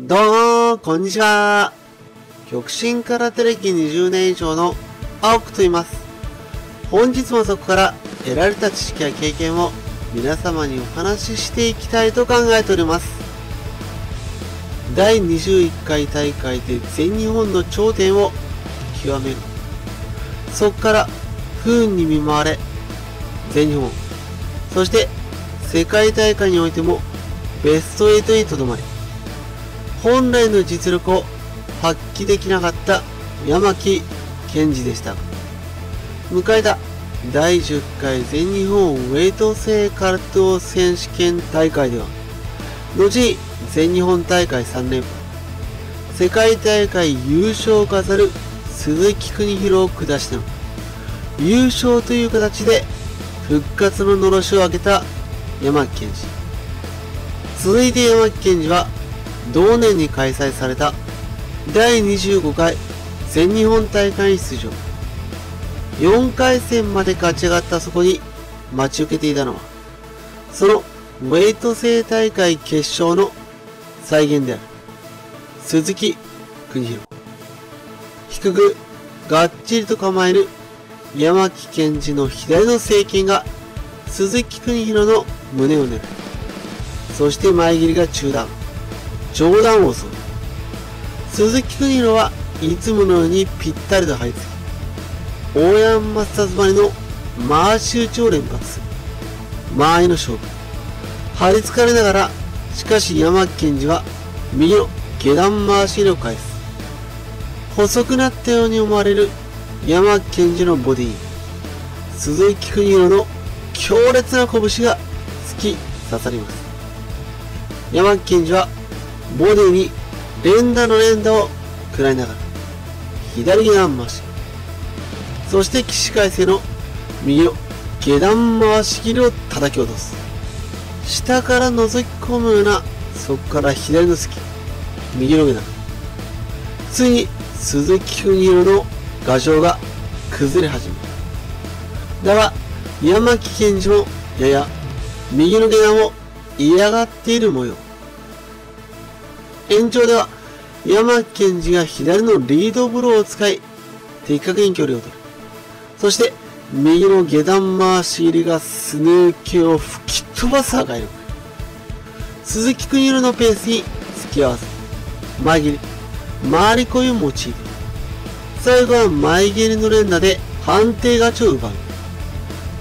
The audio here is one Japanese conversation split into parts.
どうもこんにちは。極真空手歴20年以上の青くと言います。本日もそこから得られた知識や経験を皆様にお話ししていきたいと考えております。第21回大会で全日本の頂点を極める。そこから不運に見舞われ、全日本、そして世界大会においてもベスト8にとどまり、本来の実力を発揮できなかった山木健二でしたが、迎えた第10回全日本ウェイト制空手選手権大会では、後に全日本大会3連覇、世界大会優勝を飾る鈴木邦弘を下しての優勝という形で復活ののろしを上げた山木健二。続いて山木健二は同年に開催された第25回全日本大会に出場。4回戦まで勝ち上がったそこに待ち受けていたのは、そのウェイト制大会決勝の再現である鈴木邦弘。低くがっちりと構える山木健二の左の正拳が鈴木邦弘の胸を狙い、そして前蹴りが中段、上段を襲う。鈴木邦弘はいつものようにぴったりと張り付き、大山松田張りの回し打ちを連発する。間合いの勝負。張り付かれながら、しかし山木健二は右の下段回し蹴りを返す。細くなったように思われる山木健二のボディに、鈴木邦弘の強烈な拳が突き刺さります。山木健二はボディに連打の連打を食らいながら左下段回し、そして起死回生の右の下段回し切りを叩き落とす。下から覗き込むような、そこから左の突き、右の下段。ついに鈴木邦弘の牙城が崩れ始める。だが山木健二もやや右の下段を嫌がっている模様。延長では山木健二が左のリードブローを使い的確に距離を取る。そして右の下段回し切りがすね毛を吹き飛ばす破壊力。鈴木邦弘のペースに突き合わせ、前蹴り、回り込みを用いる。最後は前蹴りの連打で判定勝ちを奪う。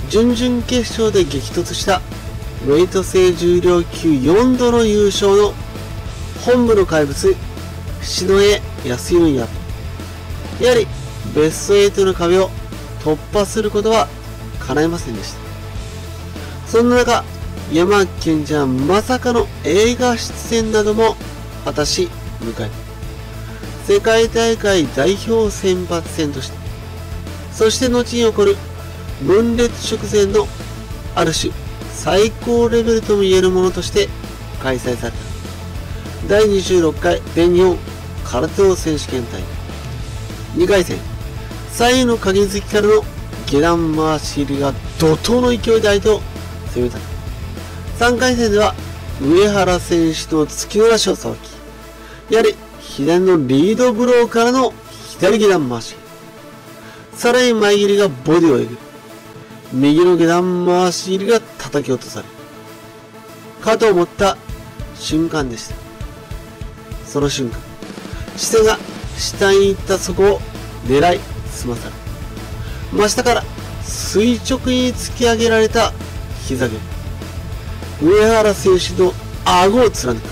準々決勝で激突したウェイト制重量級4度の優勝の本部の怪物篠江康弘にあった。やはりベスト8の壁を突破することは叶いませんでした。そんな中、山木健二はまさかの映画出演なども果たし迎えた。世界大会代表選抜戦として、そして後に起こる分裂直前のある種最高レベルとも言えるものとして開催された第26回全日本空手選手権大会2回戦、左右の鍵付きからの下段回し切りが怒涛の勢いで相手を攻めた。3回戦では上原選手の突きの足をさばき、やはり左のリードブローからの左下段回し、さらに前蹴りがボディをえぐる。右の下段回し切りが叩き落とされる。かと思った瞬間でした。その瞬間、視線が下に行ったそこを狙い澄まされ、真下から垂直に突き上げられた膝蹴り。上原選手の顎を貫く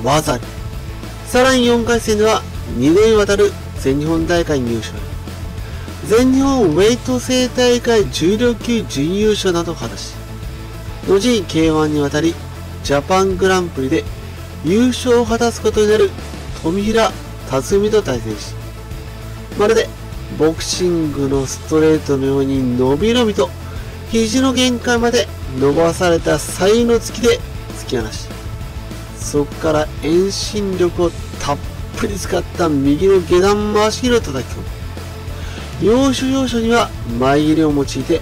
技あり。さらに4回戦では2年にわたる全日本大会入賞、全日本ウェイト制大会重量級準優勝などを果たし、後に K1 にわたりジャパングランプリで優勝を果たすことになる富平辰巳と対戦し、まるでボクシングのストレートのように伸び伸びと肘の限界まで伸ばされた左右の突きで突き放し、そこから遠心力をたっぷり使った右の下段回し切りを叩き込む。要所要所には前蹴りを用いて、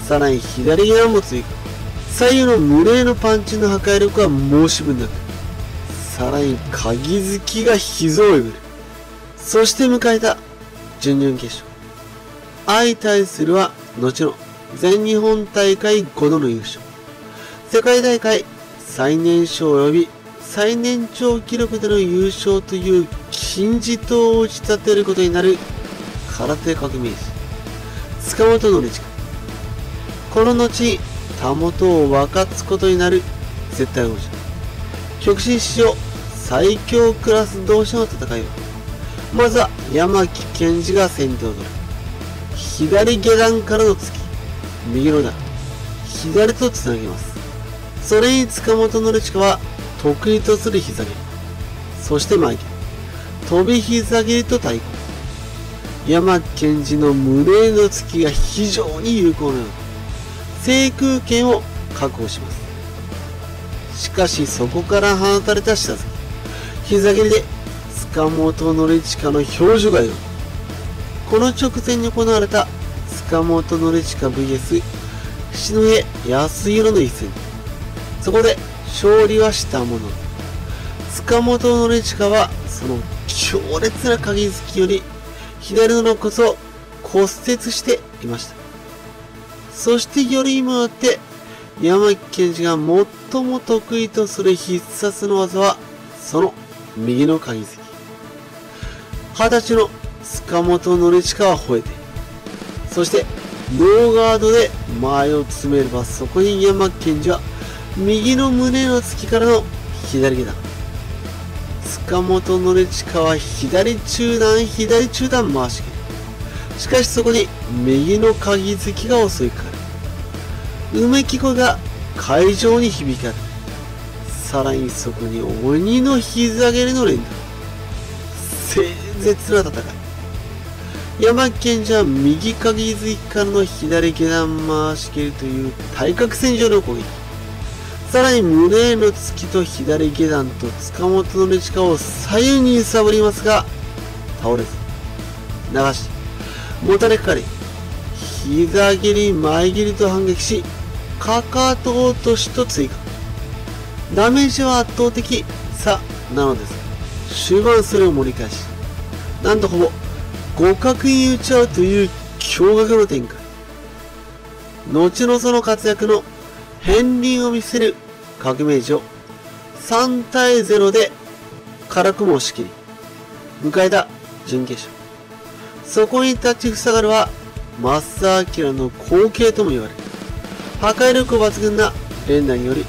さらに左下段も追加。左右の無礼のパンチの破壊力は申し分なく、さらに鍵付きが膝をえぐる。そして迎えた準々決勝。相対するは後の全日本大会5度の優勝。世界大会最年少及び最年長記録での優勝という金字塔を打ち立てることになる空手革命児、塚本典親。この後、たもとを分かつことになる絶対王者。極真史上最強クラス同士の戦いは、まずは山木健二が先手を取る。左下段からの突き、右の段、左とつなぎます。それに塚本典親は得意とする膝蹴り、そして前蹴り、飛び膝蹴りと対抗。山木健二の胸への突きが非常に有効なので、制空権を確保します。しかしそこから放たれた下突き、膝蹴りで塚本典親の表情がよ。この直前に行われた塚本典親 vs 七戸康弘の一戦。そこで勝利はしたものの、塚本典親はその強烈な鍵突きより左の肋骨を骨折していました。そしてよりにもよって山木健二が最も得意とする必殺の技はその右の鍵突き。20歳の塚本典親は吠えて、そしてノーガードで前を詰めれば、そこに山木健二は右の胸の突きからの左下段。塚本典親は左中段回し蹴り。しかしそこに右の鍵突きが襲いかかる。うめき声が会場に響き渡る。さらにそこに鬼の膝蹴りの連打。凄絶な戦い。山木健二は右鍵突きからの左下段回し蹴りという対角線上の攻撃。さらに胸への突きと左下段と塚本典親を左右に揺さぶりますが、倒れず、流し、もたれかかり、膝蹴り、前蹴りと反撃し、かかと落としと追加。ダメージは圧倒的さなのですが、終盤それを盛り返し、なんとほぼ互角に打ち合うという驚愕の展開。後のその活躍の片鱗を見せる革命児を3対0で辛くも押し切り、迎えた準決勝。そこに立ちふさがるは増田明の後継とも言われ、破壊力抜群な連打により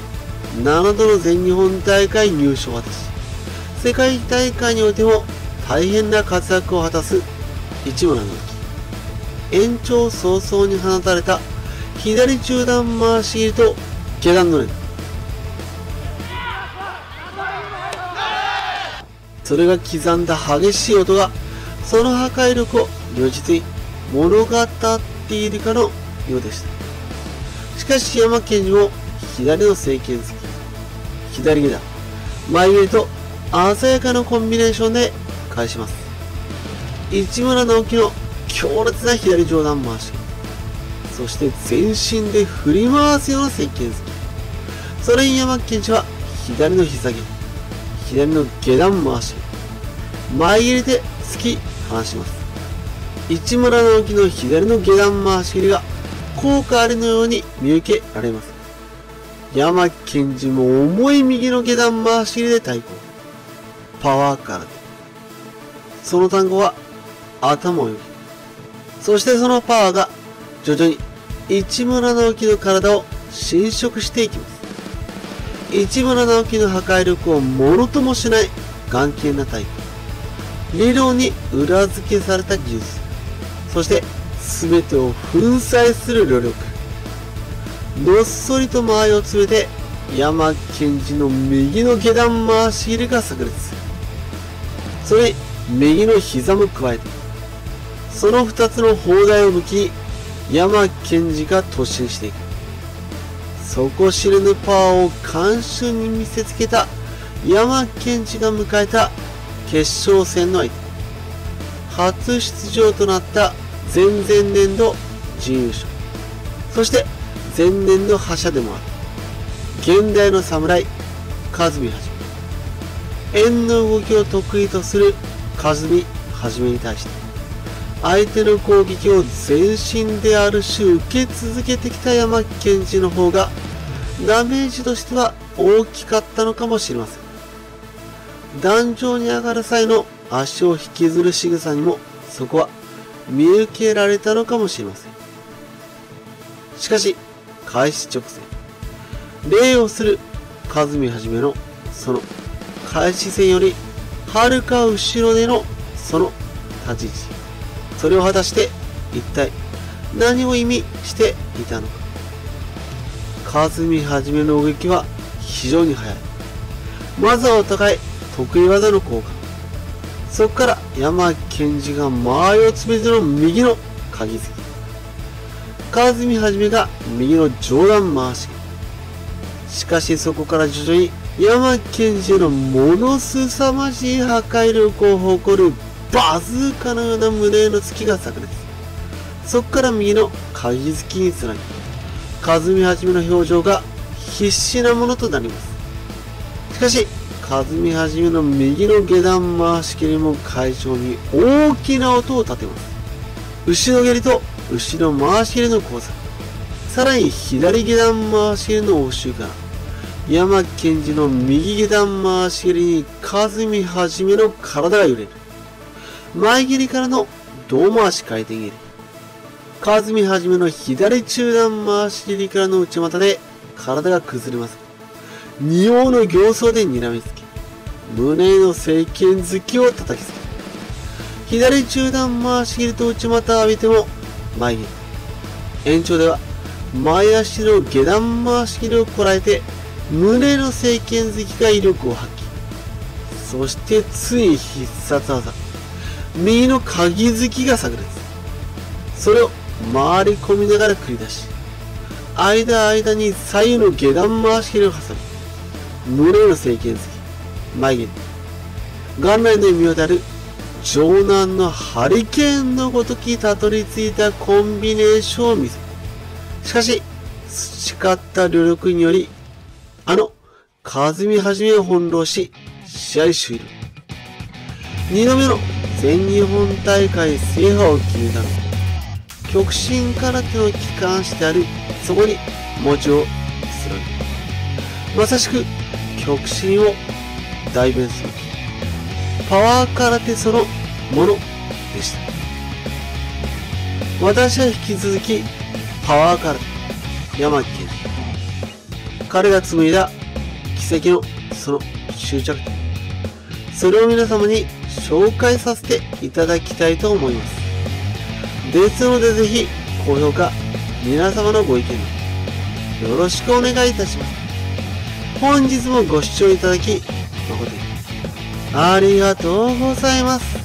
7度の全日本大会入賞を果たし、世界大会においても大変な活躍を果たす市村直樹。延長早々に放たれた左中段回し蹴りと下段の連打、それが刻んだ激しい音がその破壊力を如実に物語っているかのようでした。しかし山健二も左の正拳突き、左下段、前蹴りと鮮やかなコンビネーションで返します。市村直樹の強烈な左上段回し、そして全身で振り回すような正拳突き、それに山健二は左の膝蹴り、左の下段回し、前蹴りで突き放します。市村直樹の左の下段回し蹴りが効果ありのように見受けられます。山木健二も重い右の下段回し蹴りで対抗。パワー空手。その単語は頭をよぎ。そしてそのパワーが徐々に市村直樹の体を侵食していきます。市村直樹の破壊力をものともしない眼見な体格。理論に裏付けされた技術。そして全てを粉砕する旅力。どっそりと間合いを詰めて山木健二の右の下段回し蹴りが炸裂する。それに右の膝も加えて、その2つの砲台を武器に山木健二が突進していく。底知れぬパワーを観衆に見せつけた山木健二が迎えた決勝戦の相手。初出場となった前々年度準優勝。そして前年の覇者でもある現代の侍、和美はじめ。円の動きを得意とする和美はじめに対して、相手の攻撃を全身である種受け続けてきた山木健二の方が、ダメージとしては大きかったのかもしれません。壇上に上がる際の足を引きずる仕草にも、そこは見受けられたのかもしれません。しかし、開始直前、礼をする和美はじめのその開始戦よりはるか後ろでのその立ち位置、それを果たして一体何を意味していたのか。和美はじめの動きは非常に速い。まずはお互い得意技の交換。そこから山木健二が間合いを詰めての右の鍵付き。和美はじめが右の上段回し。しかしそこから徐々に山木健二のものすさまじい破壊力を誇るバズーカのような胸への突きが炸裂。そこから右の鍵付きにつなぎ、和美はじめの表情が必死なものとなります。しかし、和美はじめの右の下段回し蹴りも会場に大きな音を立てます。後ろ蹴りと後ろ回し蹴りの交差。さらに左下段回し蹴りの応酬から、山木健二の右下段回し蹴りに和美はじめの体が揺れる。前蹴りからの胴回し回転蹴り。和美はじめの左中段回し蹴りからの内股で体が崩れます。仁王の形相で睨みつけ、胸への正拳突きを叩きつけ、左中段回し蹴りと内股を浴びても前蹴り。延長では前足の下段回し蹴りをこらえて胸の正拳突きが威力を発揮。そしてつい必殺技、右の鍵突きが炸裂。それを回り込みながら繰り出し、間に左右の下段回し蹴りを挟み、胸の正拳突き、前蹴り。元来の意味をたる城南のハリケーンのごときたどり着いたコンビネーションを見せる。しかし、培った努力により、和美はじめを翻弄し、試合終了。2度目の全日本大会制覇を決めたのは、極真空手の機関士である、そこに文字をする。まさしく、極真を代弁する。パワー空手そのものでした。私は引き続き、パワー空手、山木健二。彼が紡いだ奇跡のその終着点。それを皆様に紹介させていただきたいと思います。ですのでぜひ高評価、皆様のご意見をよろしくお願いいたします。本日もご視聴いただき誠にありがとうございます。